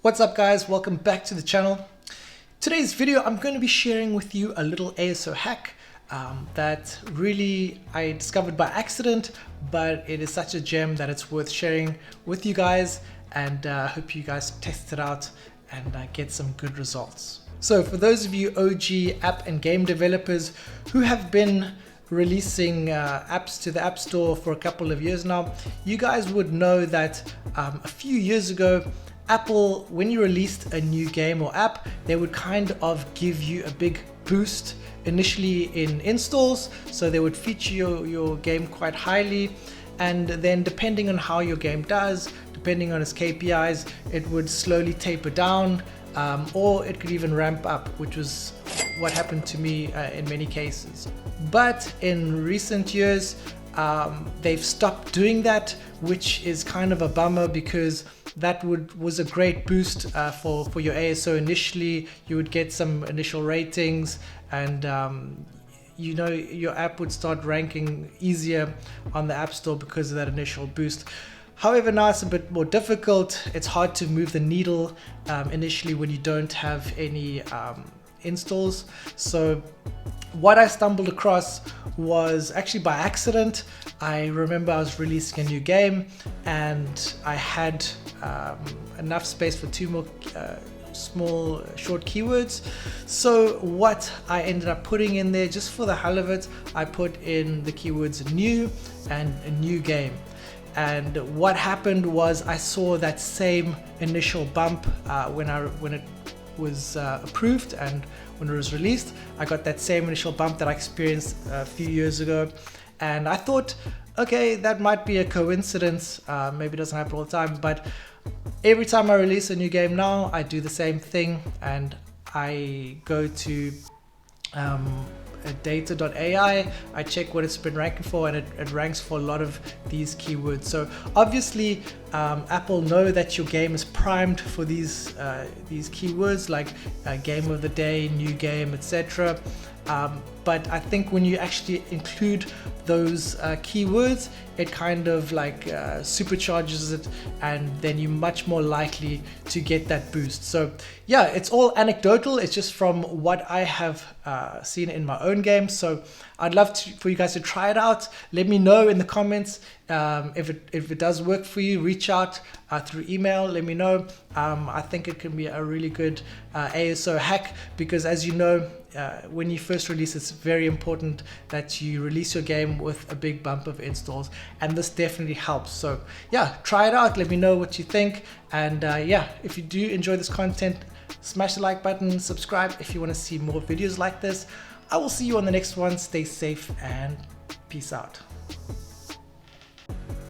What's up guys, welcome back to the channel. Today's video I'm going to be sharing with you a little ASO hack that really I discovered by accident, but it is such a gem that it's worth sharing with you guys, and I hope you guys test it out and get some good results. So for those of you OG app and game developers who have been releasing apps to the App Store for a couple of years now, you guys would know that a few years ago Apple, when you released a new game or app, they would kind of give you a big boost initially in installs, so they would feature your game quite highly, and then depending on how your game does, depending on its KPIs, it would slowly taper down, or it could even ramp up, which was what happened to me in many cases. But in recent years, they've stopped doing that, which is kind of a bummer, because that was a great boost for your ASO. Initially, you would get some initial ratings, and you know, your app would start ranking easier on the App Store because of that initial boost. However, now it's a bit more difficult. It's hard to move the needle initially when you don't have any installs. So what I stumbled across was actually by accident. I remember I was releasing a new game and I had enough space for two more small short keywords. So what I ended up putting in there, just for the hell of it, I put in the keywords new and a new game. And what happened was I saw that same initial bump when it was approved and when it was released. I got that same initial bump that I experienced a few years ago, and I thought, okay, that might be a coincidence, maybe it doesn't happen all the time, but every time I release a new game now, I do the same thing, and I go to data.ai, I check what it's been ranking for, and it ranks for a lot of these keywords. So obviously Apple know that your game is primed for these keywords like game of the day, new game, etc. But I think when you actually include those keywords, it kind of like supercharges it, and then you're much more likely to get that boost. So yeah, it's all anecdotal. It's just from what I have seen in my own game. So I'd love for you guys to try it out. Let me know in the comments if it does work for you. Reach out through email, let me know. I think it can be a really good ASO hack, because as you know, when you first release, it's very important that you release your game with a big bump of installs, and this definitely helps. So yeah, try it out, let me know what you think, and yeah, if you do enjoy this content, smash the like button, subscribe if you want to see more videos like this. I will see you on the next one. Stay safe and peace out.